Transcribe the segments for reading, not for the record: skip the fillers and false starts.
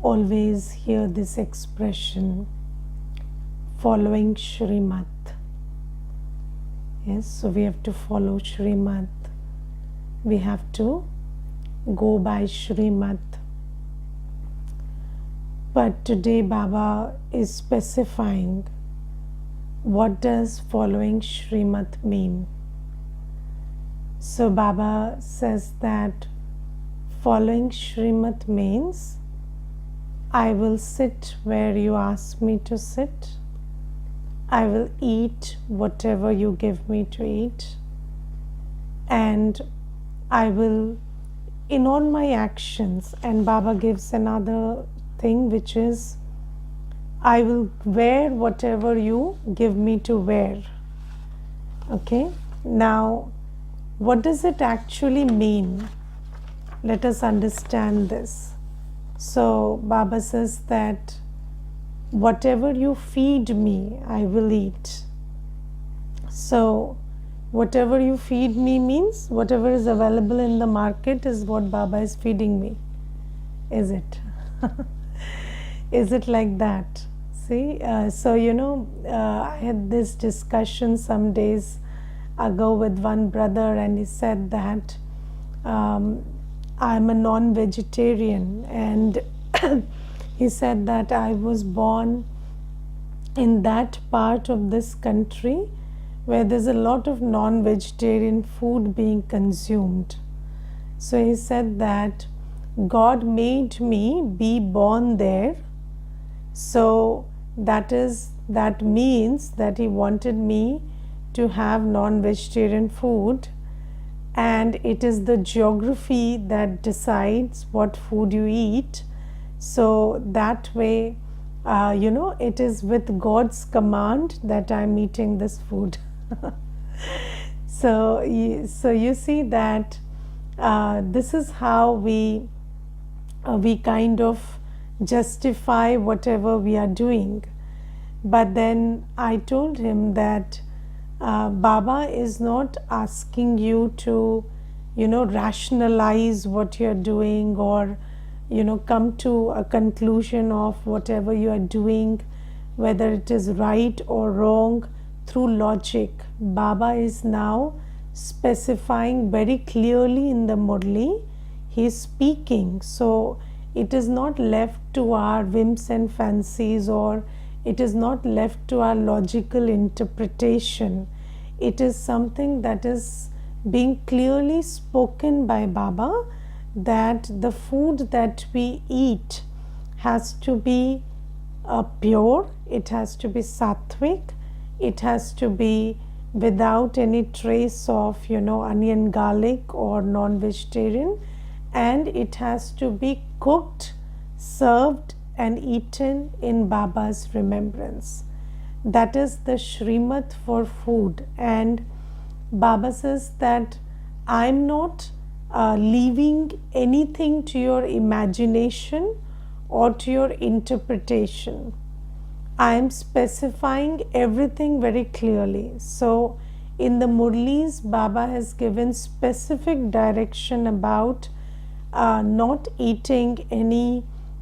always hear this expression, following Shrimat. Yes, so we have to follow Shrimat. We have to go by Shrimat. But today Baba is specifying what does following Shrimat mean. So Baba says that following Shrimat means I will sit where you ask me to sit. I will eat whatever you give me to eat. And I will, in all my actions, and Baba gives another thing, which is I will wear whatever you give me to wear. Okay, now what does it actually mean? Let us understand this. So Baba says that whatever you feed me, I will eat. So whatever you feed me means whatever is available in the market is what Baba is feeding me. Is it? Is it like that? See, so I had this discussion some days ago with one brother, and he said that I'm a non-vegetarian, and he said that I was born in that part of this country where there's a lot of non-vegetarian food being consumed. So he said that God made me be born there. So that means that he wanted me to have non-vegetarian food, and it is the geography that decides what food you eat. So that way, it is with God's command that I'm eating this food. So you see that this is how we kind of justify whatever we are doing. But then I told him that Baba is not asking you to, rationalize what you're doing, or, come to a conclusion of whatever you are doing, whether it is right or wrong, through logic. Baba is now specifying very clearly in the Murli. He is speaking. So it is not left to our whims and fancies, or it is not left to our logical interpretation. It is something that is being clearly spoken by Baba, that the food that we eat has to be pure, it has to be sattvic, it has to be without any trace of, onion, garlic, or non-vegetarian, and it has to be cooked, served, and eaten in Baba's remembrance. That is the Shrimat for food. And Baba says that I'm not leaving anything to your imagination or to your interpretation. I am specifying everything very clearly. So in the Murlis, Baba has given specific direction about not eating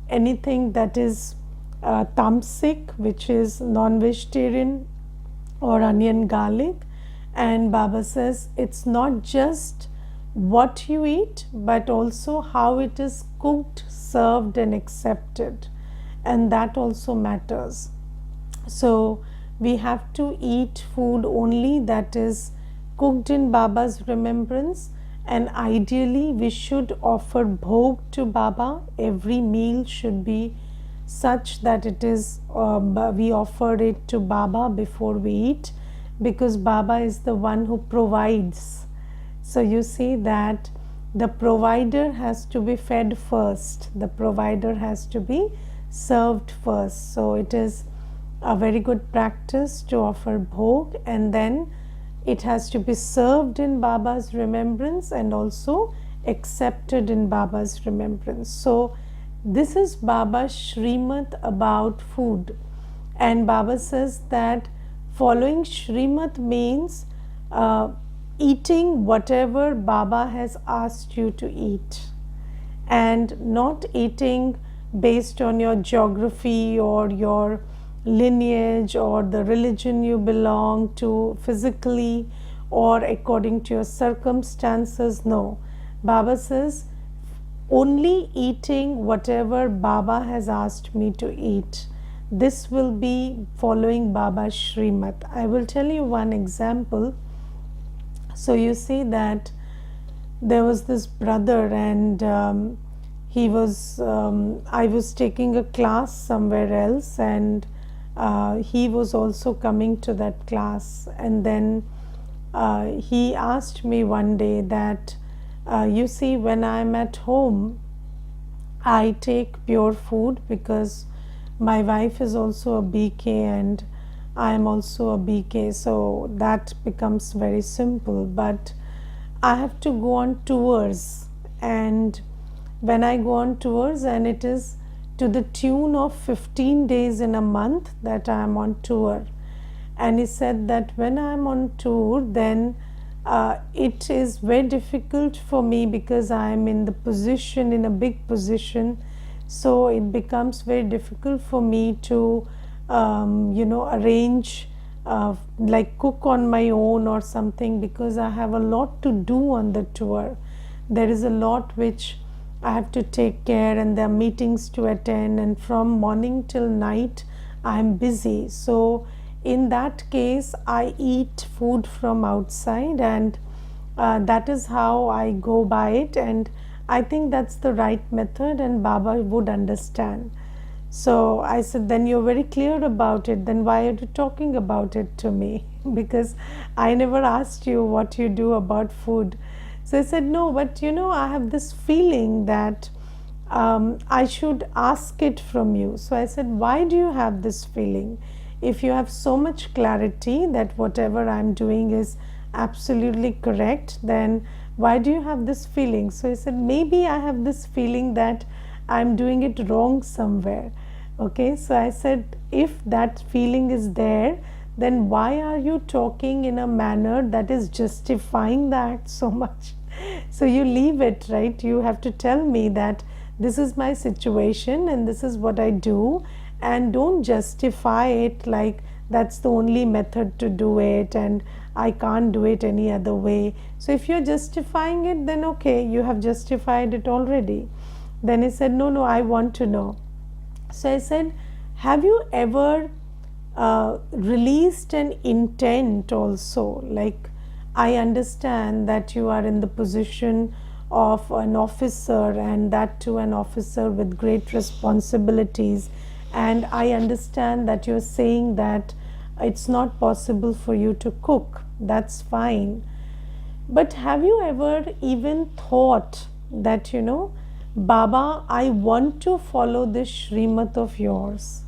anything that is tamasic, which is non-vegetarian, or onion, garlic. And Baba says it's not just what you eat, but also how it is cooked, served, and accepted, and that also matters. So we have to eat food only that is cooked in Baba's remembrance, and ideally we should offer bhog to Baba. Every meal should be such that it is we offer it to Baba before we eat, because Baba is the one who provides. So you see that the provider has to be fed first, the provider has to be served first. So it is a very good practice to offer bhog, and then it has to be served in Baba's remembrance and also accepted in Baba's remembrance. So this is Baba's Shrimat about food. And Baba says that following Shrimat means eating whatever Baba has asked you to eat, and not eating based on your geography or your lineage or the religion you belong to physically or according to your circumstances. No. Baba says, only eating whatever Baba has asked me to eat. This will be following Baba's Shrimat. I will tell you one example. So you see that there was this brother, and I was taking a class somewhere else, and he was also coming to that class. And then he asked me one day that, you see, when I'm at home, I take pure food because my wife is also a BK and I am also a BK, so that becomes very simple. But I have to go on tours, and when I go on tours, and it is to the tune of 15 days in a month that I am on tour. And he said that when I am on tour, then it is very difficult for me because I am in a big position, so it becomes very difficult for me to arrange, like cook on my own or something, because I have a lot to do on the tour. There is a lot which I have to take care, and there are meetings to attend, and from morning till night I am busy. So in that case, I eat food from outside, and that is how I go by it, and I think that's the right method, and Baba would understand. So I said, then you're very clear about it, then why are you talking about it to me? Because I never asked you what you do about food. So I said, no, but I have this feeling that I should ask it from you. So I said, why do you have this feeling? If you have so much clarity that whatever I'm doing is absolutely correct, then why do you have this feeling? So he said, maybe I have this feeling that I'm doing it wrong somewhere. Okay, so I said, if that feeling is there, then why are you talking in a manner that is justifying the act so much? So you leave it, right? You have to tell me that this is my situation and this is what I do, and don't justify it like that's the only method to do it and I can't do it any other way. So if you're justifying it, then okay, you have justified it already. Then he said, no, I want to know. So I said, have you ever released an intent also? Like, I understand that you are in the position of an officer, and that too an officer with great responsibilities, and I understand that you're saying that it's not possible for you to cook. That's fine. But have you ever even thought that, Baba, I want to follow this Shrimat of yours?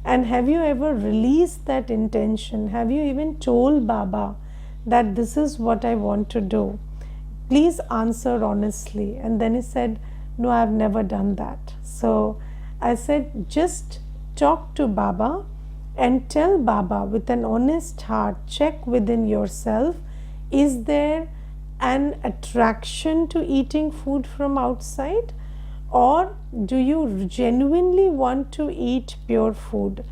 And have you ever released that intention? Have you even told Baba that this is what I want to do? Please answer honestly. And then he said, no, I've never done that. So I said, just talk to Baba and tell Baba with an honest heart, check within yourself, is there an attraction to eating food from outside, or do you genuinely want to eat pure food?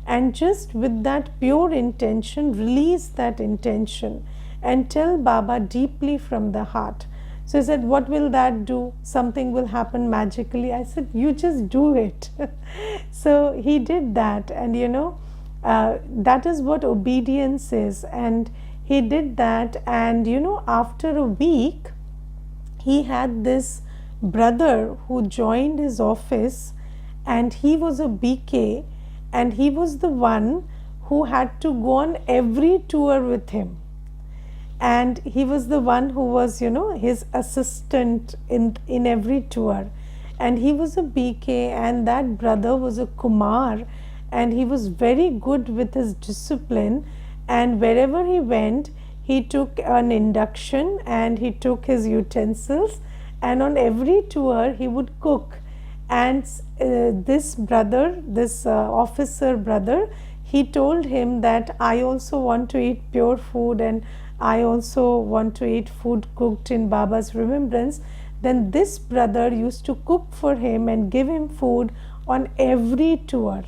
And just with that pure intention, release that intention and tell Baba deeply from the heart. So he said, what will that do? Something will happen magically. I said, you just do it. So he did that, and that is what obedience is. And he did that, and after a week, he had this brother who joined his office, and he was a BK, and he was the one who had to go on every tour with him. And he was the one who was, his assistant in every tour. And he was a BK, and that brother was a Kumar, and he was very good with his discipline. And wherever he went, he took an induction and he took his utensils, and on every tour he would cook. And this brother, this officer brother, he told him that I also want to eat pure food, and I also want to eat food cooked in Baba's remembrance. then this brother used to cook for him and give him food on every tour.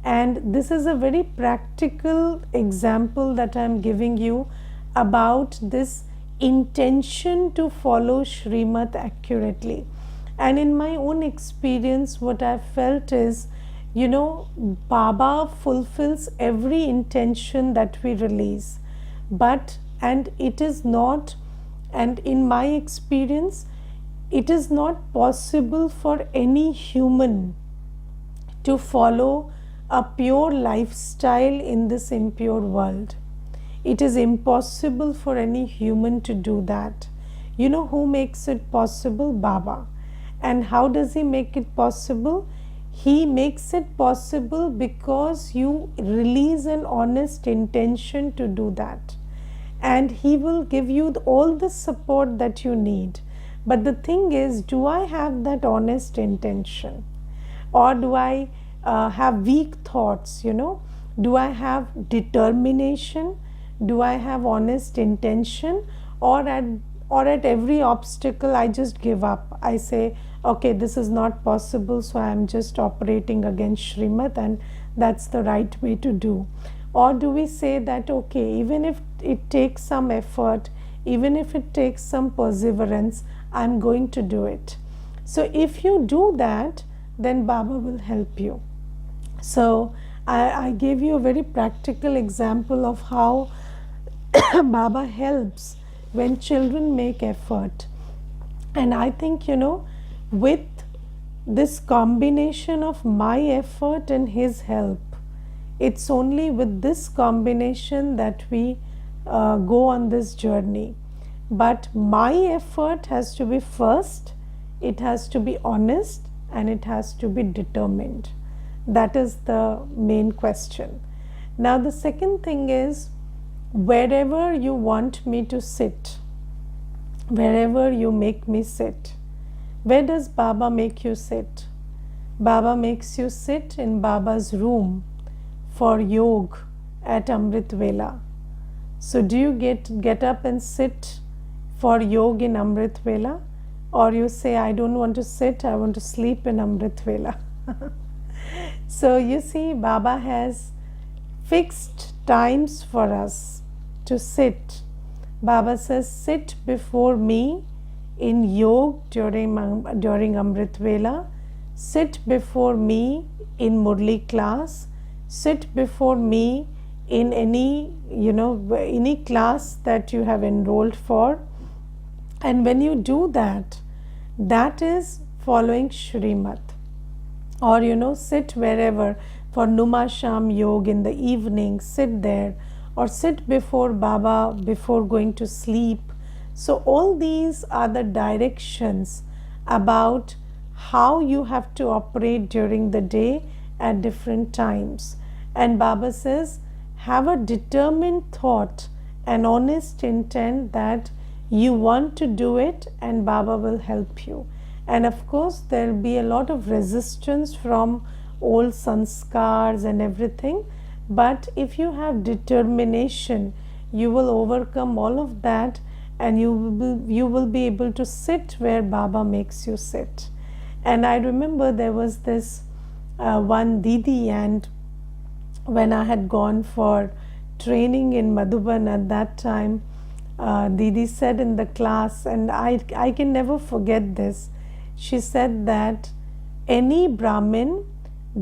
And this is a very practical example that I am giving you about this intention to follow Shrimat accurately. And in my own experience, what I felt is, Baba fulfills every intention that we release. And it is not, and in my experience, it is not possible for any human to follow a pure lifestyle in this impure world. It is impossible for any human to do that. You know who makes it possible? Baba. And how does he make it possible? He makes it possible because you release an honest intention to do that. And he will give you all the support that you need. But the thing is, do I have that honest intention? Or do I have weak thoughts? Do I have determination? Do I have honest intention? Or at every obstacle I just give up? I say, okay, this is not possible, so I am just operating against Shrimat, and that's the right way to do. Or do we say that, okay, even if it takes some effort, even if it takes some perseverance, I'm going to do it. So if you do that, then Baba will help you. So I gave you a very practical example of how Baba helps when children make effort. And I think, with this combination of my effort and his help, it's only with this combination that we go on this journey. But my effort has to be first, it has to be honest, and it has to be determined. That is the main question. Now the second thing is, wherever you want me to sit, wherever you make me sit, where does Baba make you sit? Baba makes you sit in Baba's room for yoga at Amrit Vela. So do you get up and sit for yoga in Amrit Vela? Or you say, I don't want to sit, I want to sleep in Amrit Vela. So you see, Baba has fixed times for us to sit. Baba says, sit before me in yoga during Amrit Vela, sit before me in Murli class, sit before me in any class that you have enrolled for. And when you do that, that is following Shrimat. Or sit wherever for Numa Sham Yoga in the evening, sit there, or sit before Baba before going to sleep. So all these are the directions about how you have to operate during the day at different times. And Baba says, have a determined thought, an honest intent that you want to do it, and Baba will help you. And of course, there will be a lot of resistance from old sanskars and everything. But if you have determination, you will overcome all of that, and you will be able to sit where Baba makes you sit. And I remember there was this one Didi, and when I had gone for training in Madhuban at that time, Didi said in the class, and I can never forget this, she said that any Brahmin,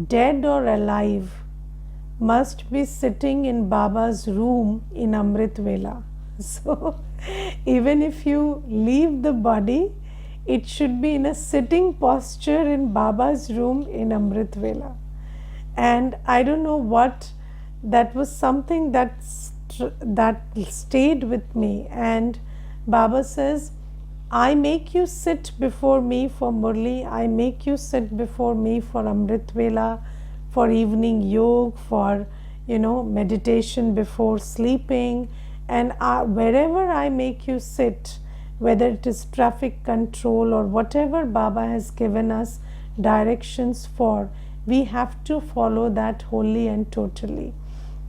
dead or alive, must be sitting in Baba's room in Amrit Vela. So even if you leave the body, it should be in a sitting posture in Baba's room in Amrit Vela. And I don't know what, that was something that stayed with me. And Baba says, I make you sit before me for Murli, I make you sit before me for Amrit Vela, for evening yoga, for meditation before sleeping, and wherever I make you sit, whether it is traffic control or whatever Baba has given us directions for, we have to follow that wholly and totally.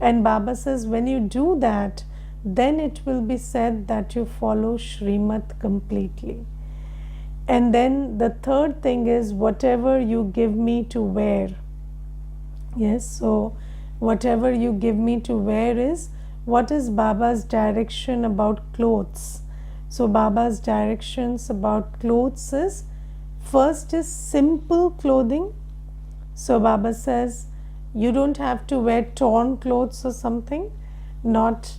And Baba says, when you do that, then it will be said that you follow Shrimat completely. And then the third thing is whatever you give me to wear. Yes, so whatever you give me to wear is what is Baba's direction about clothes. So Baba's directions about clothes is first is simple clothing. So Baba says you don't have to wear torn clothes or something, not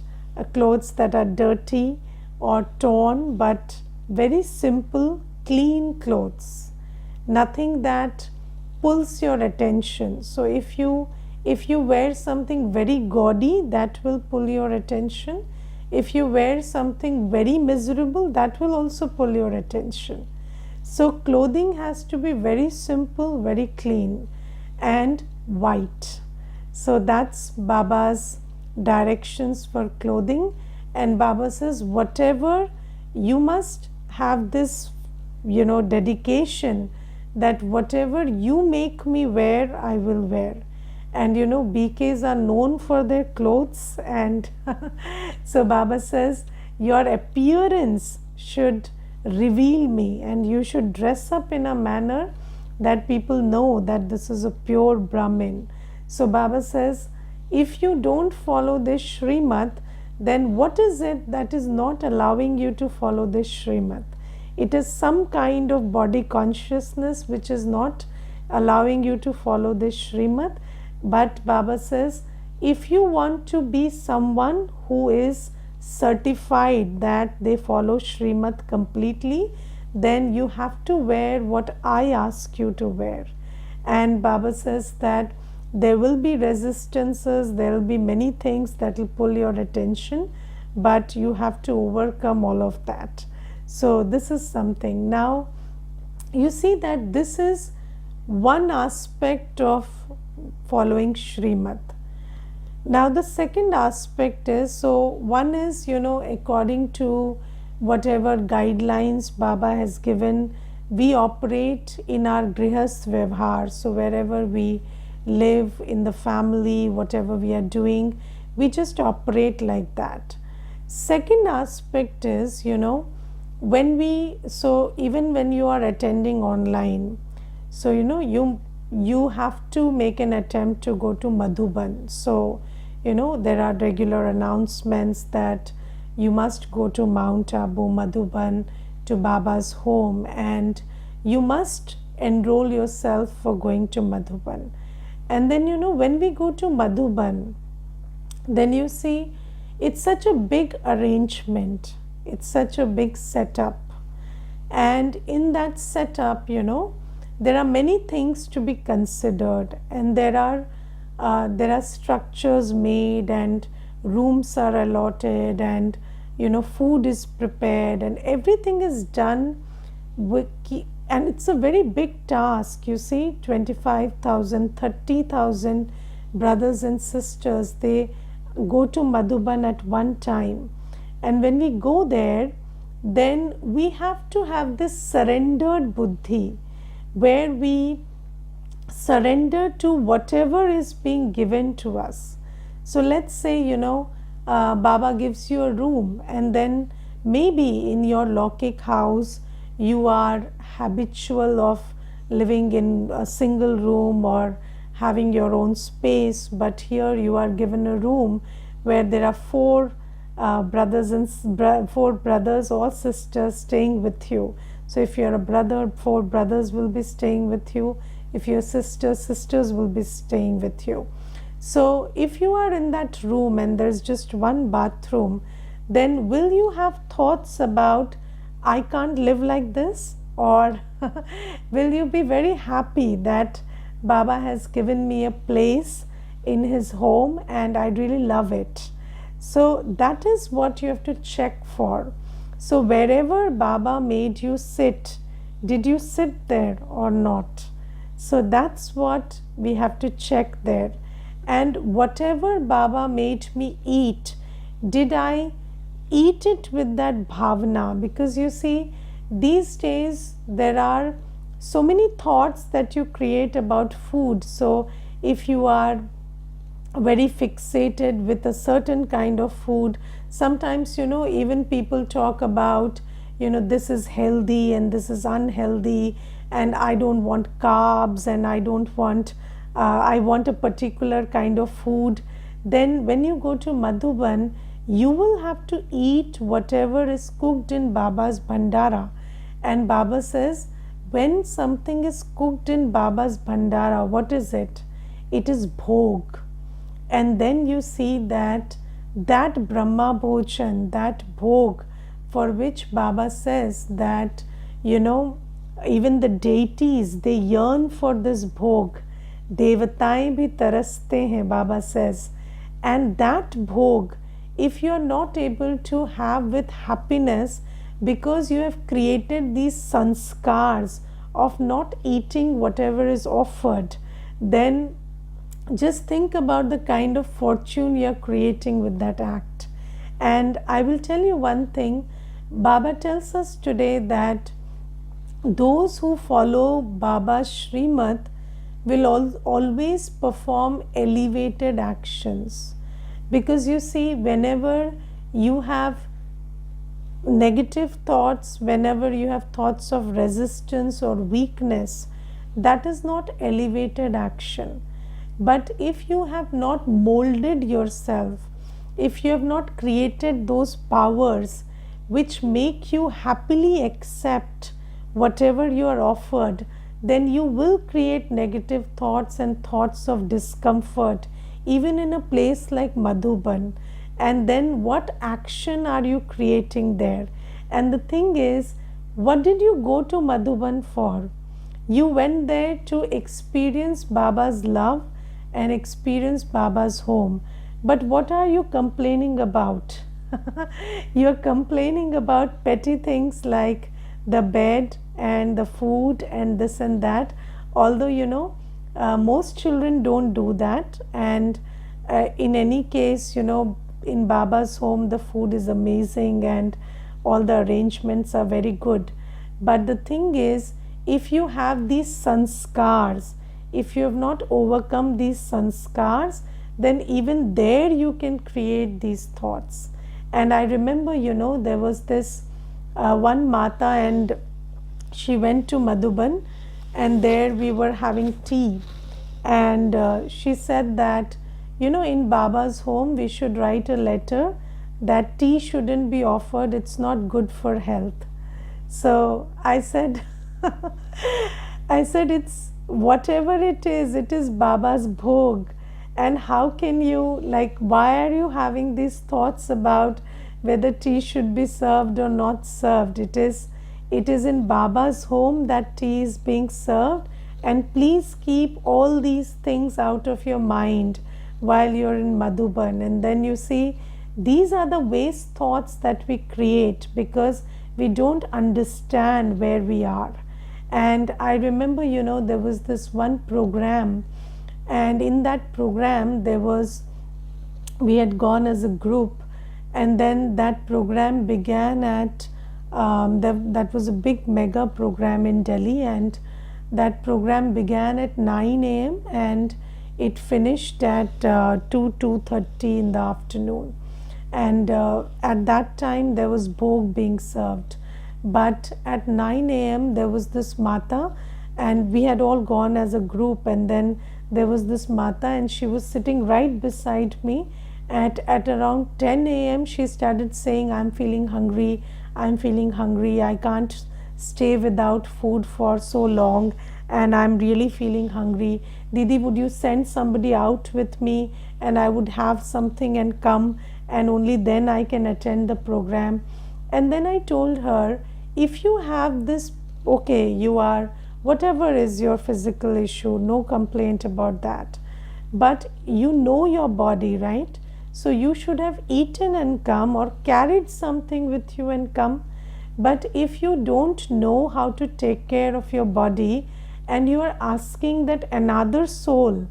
clothes that are dirty or torn, but very simple, clean clothes. Nothing that pulls your attention. So if you wear something very gaudy, that will pull your attention. If you wear something very miserable, that will also pull your attention. So clothing has to be very simple, very clean and white. So that's Baba's directions for clothing. And Baba says whatever, you must have this dedication that whatever you make me wear, I will wear. And BKs are known for their clothes, and so Baba says your appearance should reveal me, and you should dress up in a manner that people know that this is a pure Brahmin. So Baba says if you don't follow this Shrimat, then what is it that is not allowing you to follow this Shrimat? It is some kind of body consciousness which is not allowing you to follow this Shrimat. But Baba says if you want to be someone who is certified that they follow Shrimat completely, then you have to wear what I ask you to wear. And Baba says that there will be resistances, there will be many things that will pull your attention, but you have to overcome all of that. So this is something. Now you see that this is one aspect of following Shrimat. Now the second aspect is, so one is according to whatever guidelines Baba has given, we operate in our grihast vyavhar. So wherever we live in the family, whatever we are doing, we just operate like that. Second aspect is when we, so even when you are attending online, so you have to make an attempt to go to Madhuban. So there are regular announcements that you must go to Mount Abu, Madhuban, to Baba's home, and you must enroll yourself for going to Madhuban. And then when we go to Madhuban, then you see it's such a big arrangement, it's such a big setup, and in that setup there are many things to be considered, and there are structures made, and rooms are allotted, and food is prepared, and everything is done with, and it's a very big task. You see 25,000, 30,000 brothers and sisters, they go to Madhuban at one time, and when we go there, then we have to have this surrendered buddhi, where we surrender to whatever is being given to us. So let's say Baba gives you a room, and then maybe in your Lokik house you are habitual of living in a single room or having your own space, but here you are given a room where there are four brothers or sisters staying with you. So if you're a brother, 4 brothers will be staying with you. If you're sisters will be staying with you. So if you are in that room and there's just one bathroom, then will you have thoughts about, I can't live like this? Or will you be very happy that Baba has given me a place in his home and I really love it? So that is what you have to check for. So wherever Baba made you sit, did you sit there or not? So that's what we have to check there. And whatever Baba made me eat, did I eat it with that bhavana? Because you see, these days there are so many thoughts that you create about food. So if you are very fixated with a certain kind of food, sometimes even people talk about this is healthy and this is unhealthy, and I don't want carbs, and I want a particular kind of food, then when you go to Madhuban, you will have to eat whatever is cooked in Baba's Bhandara. And Baba says, when something is cooked in Baba's Bhandara, what is it? It is bhog. And then you see that Brahma Bhojan, that bhog, for which Baba says that, even the deities, they yearn for this bhog. Devataएं bhi taraste hain, Baba says. And that bhog, if you are not able to have with happiness, because you have created these sanskars of not eating whatever is offered, then just think about the kind of fortune you are creating with that act. And I will tell you one thing, Baba tells us today that those who follow Baba's Shrimat will always perform elevated actions. Because you see, whenever you have negative thoughts, whenever you have thoughts of resistance or weakness, that is not elevated action. But if you have not molded yourself, if you have not created those powers which make you happily accept whatever you are offered, then you will create negative thoughts and thoughts of discomfort, even in a place like Madhuban. And then what action are you creating there? And the thing is, what did you go to Madhuban for? You went there to experience Baba's love and experience Baba's home. But what are you complaining about? You are complaining about petty things like the bed and the food and this and that. Although, most children don't do that. And in any case, in Baba's home, the food is amazing and all the arrangements are very good. But the thing is, if you have these sanskars, if you have not overcome these sanskars, then even there you can create these thoughts. And I remember, there was this one Mata, and she went to Madhuban, and there we were having tea. And she said that, in Baba's home, we should write a letter that tea shouldn't be offered, it's not good for health. So I said, it's whatever it is Baba's bhog. And how can you, why are you having these thoughts about whether tea should be served or not served? It is in Baba's home that tea is being served. And please keep all these things out of your mind while you're in Madhuban. And then you see, these are the waste thoughts that we create because we don't understand where we are. And I remember, there was this one program, and in that program we had gone as a group, and then that program began at that was a big mega program in Delhi, and that program began at 9 a.m. and it finished at 2:30 in the afternoon. And at that time there was bhog being served. But at 9 a.m. there was this Mata, and we had all gone as a group, and then there was this Mata, and she was sitting right beside me. At around 10 a.m. she started saying, I'm feeling hungry, I can't stay without food for so long, and I'm really feeling hungry. Didi, would you send somebody out with me, and I would have something and come, and only then I can attend the program. And then I told her, if you have this, okay, you are, whatever is your physical issue, no complaint about that, but you know your body, right? So you should have eaten and come, or carried something with you and come. But if you don't know how to take care of your body, and you are asking that another soul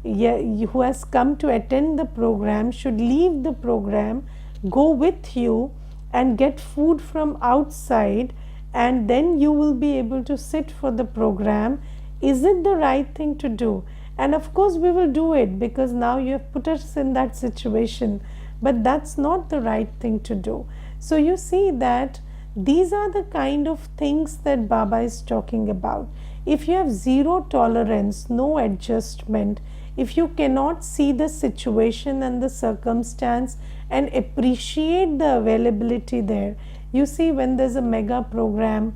who has come to attend the program should leave the program, go with you and get food from outside, and then you will be able to sit for the program, is it the right thing to do? And of course we will do it, because now you have put us in that situation, but that's not the right thing to do. So you see that these are the kind of things that Baba is talking about. If you have zero tolerance, no adjustment, if you cannot see the situation and the circumstance and appreciate the availability there, you see, when there's a mega program,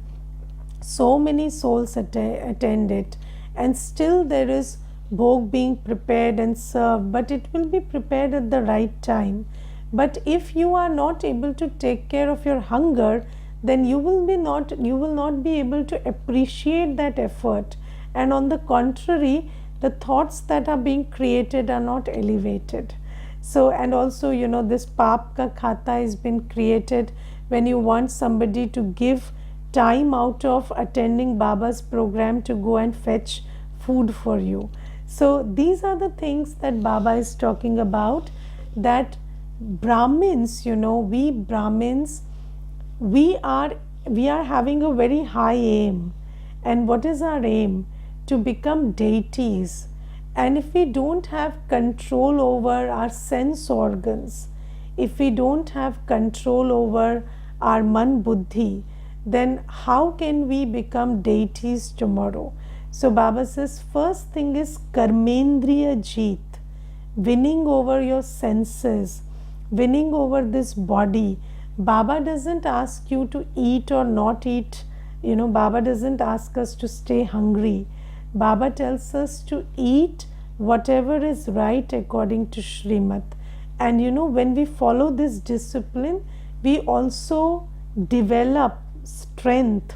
so many souls attend it, and still there is bhog being prepared and served, but it will be prepared at the right time. But if you are not able to take care of your hunger, then you will not be able to appreciate that effort, and on the contrary, the thoughts that are being created are not elevated. So, and also, this paap ka khata has been created when you want somebody to give time out of attending Baba's program to go and fetch food for you. So these are the things that Baba is talking about, that Brahmins, we Brahmins, we are having a very high aim. And what is our aim? To become deities. And if we don't have control over our sense organs, if we don't have control over our man buddhi, then how can we become deities tomorrow? So Baba says, first thing is karmendriya jeet, winning over your senses, winning over this body. Baba doesn't ask you to eat or not eat. Baba doesn't ask us to stay hungry. Baba tells us to eat whatever is right according to Shrimat. And when we follow this discipline, we also develop strength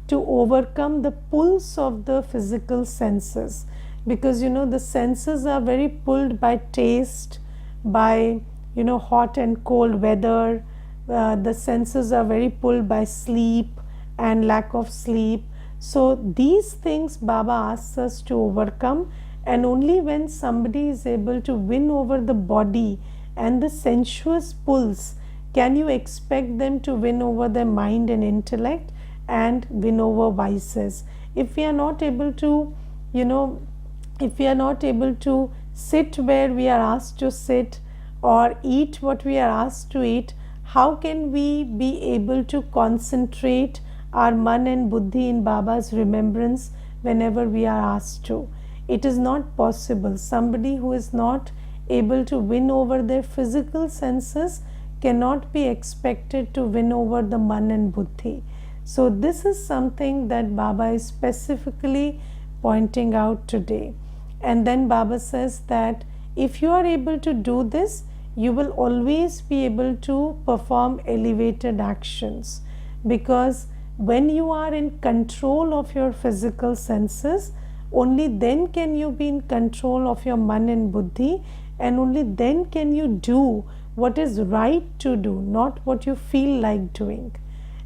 to overcome the pulls of the physical senses, because the senses are very pulled by taste, by hot and cold weather. The senses are very pulled by sleep and lack of sleep. So these things Baba asks us to overcome, and only when somebody is able to win over the body and the sensuous pulls can you expect them to win over their mind and intellect and win over vices. If we are not able to, if we are not able to sit where we are asked to sit or eat what we are asked to eat, how can we be able to concentrate our man and buddhi in Baba's remembrance whenever we are asked to? It is not possible. Somebody who is not able to win over their physical senses cannot be expected to win over the man and buddhi. So this is something that Baba is specifically pointing out today. And then Baba says that if you are able to do this, you will always be able to perform elevated actions, because when you are in control of your physical senses, only then can you be in control of your man and buddhi, and only then can you do what is right to do, not what you feel like doing.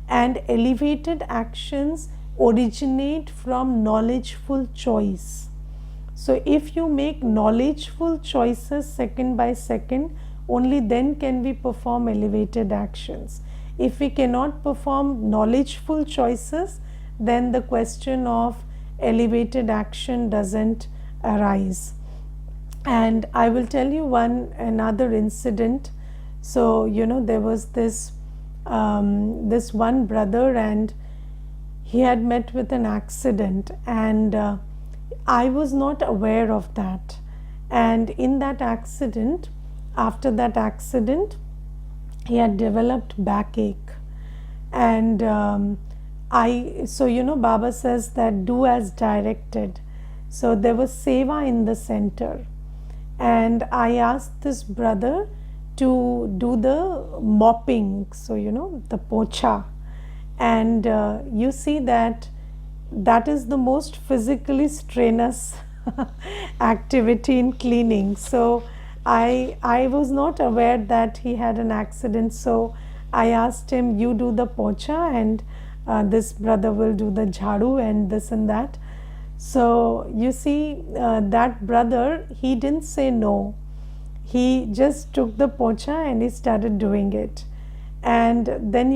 And elevated actions originate from knowledgeful choice. So if you make knowledgeful choices second by second, only then can we perform elevated actions. If we cannot perform knowledgeful choices, then the question of elevated action doesn't arise. And I will tell you another incident. So there was this one brother, and he had met with an accident, and I was not aware of that. And in that accident, after that accident, he had developed backache. And Baba says that do as directed. So there was seva in the center, and I asked this brother to do the mopping, so the pocha. And you see that is the most physically strenuous activity in cleaning. So I was not aware that he had an accident, so I asked him, you do the pocha, and this brother will do the jharu and this and that. So you see, that brother, he didn't say no. He just took the pocha and he started doing it. And then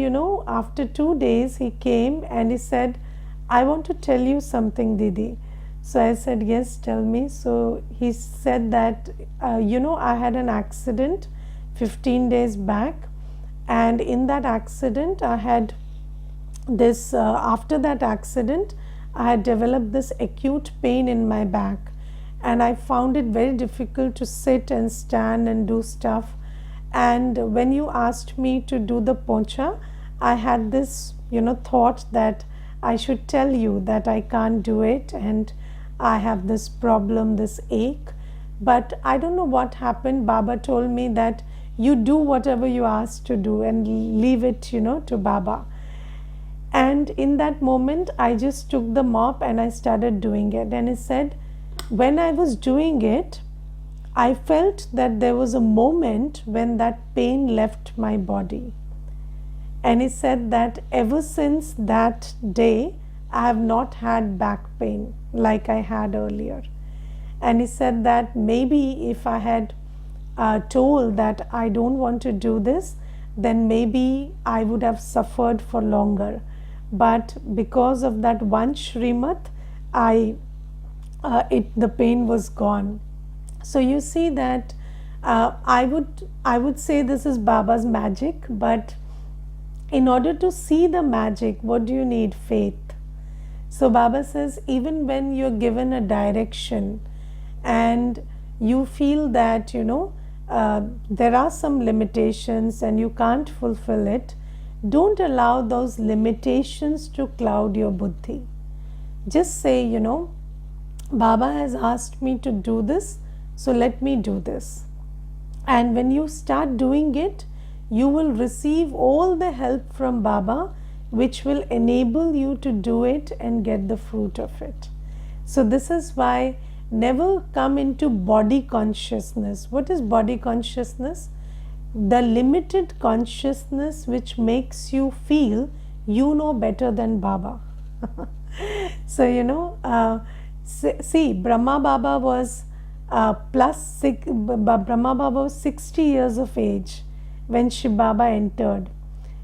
after 2 days he came and he said, I want to tell you something, Didi. So I said, yes, tell me. So he said that I had an accident 15 days back, and in that accident I had this after that accident, I had developed this acute pain in my back, and I found it very difficult to sit and stand and do stuff. And when you asked me to do the poncha, I had this thought that I should tell you that I can't do it and I have this problem, this ache. But I don't know what happened. Baba told me that you do whatever you asked to do and leave it to Baba. And in that moment, I just took the mop and I started doing it. And he said, when I was doing it, I felt that there was a moment when that pain left my body. And he said that ever since that day, I have not had back pain like I had earlier. And he said that maybe if I had told that I don't want to do this, then maybe I would have suffered for longer. But because of that one Shrimat, the pain was gone. So you see that I would say this is Baba's magic, but in order to see the magic, what do you need? Faith. So Baba says, even when you're given a direction and you feel that there are some limitations and you can't fulfill it, don't allow those limitations to cloud your buddhi. Just say, Baba has asked me to do this, so let me do this. And when you start doing it, you will receive all the help from Baba, which will enable you to do it and get the fruit of it. So this is why never come into body consciousness. What is body consciousness? The limited consciousness which makes you feel you know better than Baba. So see, Brahma Baba was Brahma Baba was 60 years of age when Shiv Baba entered.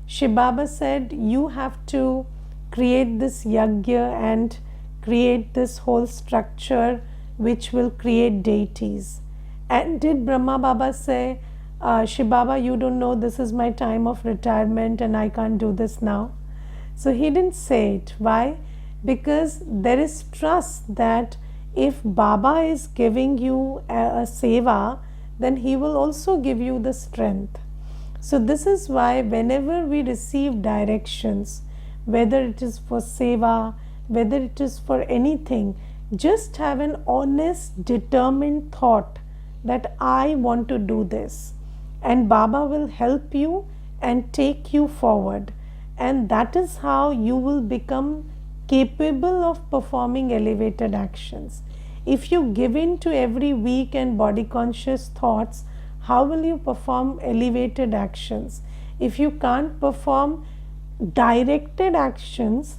Shiv Baba said, you have to create this yagya and create this whole structure which will create deities. And did Brahma Baba say, Shiv Baba, you don't know, this is my time of retirement and I can't do this now? So he didn't say it. Why? Because there is trust that if Baba is giving you a seva, then he will also give you the strength. So this is why whenever we receive directions, whether it is for seva, whether it is for anything, just have an honest, determined thought that I want to do this. And Baba will help you and take you forward. And that is how you will become capable of performing elevated actions. If you give in to every weak and body conscious thoughts, how will you perform elevated actions? If you can't perform directed actions,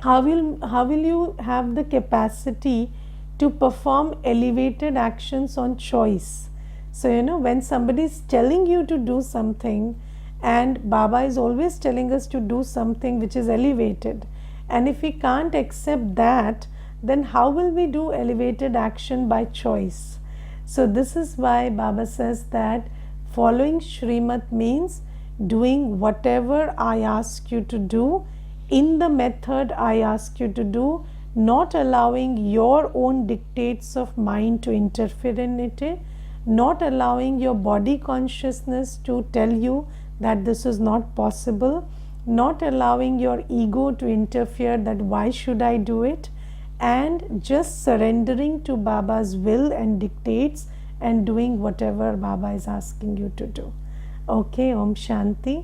how will you have the capacity to perform elevated actions on choice? So when somebody is telling you to do something, and Baba is always telling us to do something which is elevated, and if we can't accept that, then how will we do elevated action by choice? So this is why Baba says that following Shrimat means doing whatever I ask you to do in the method I ask you to do, not allowing your own dictates of mind to interfere in it, not allowing your body consciousness to tell you that this is not possible, not allowing your ego to interfere that why should I do it, and just surrendering to Baba's will and dictates and doing whatever Baba is asking you to do. Okay, Om Shanti.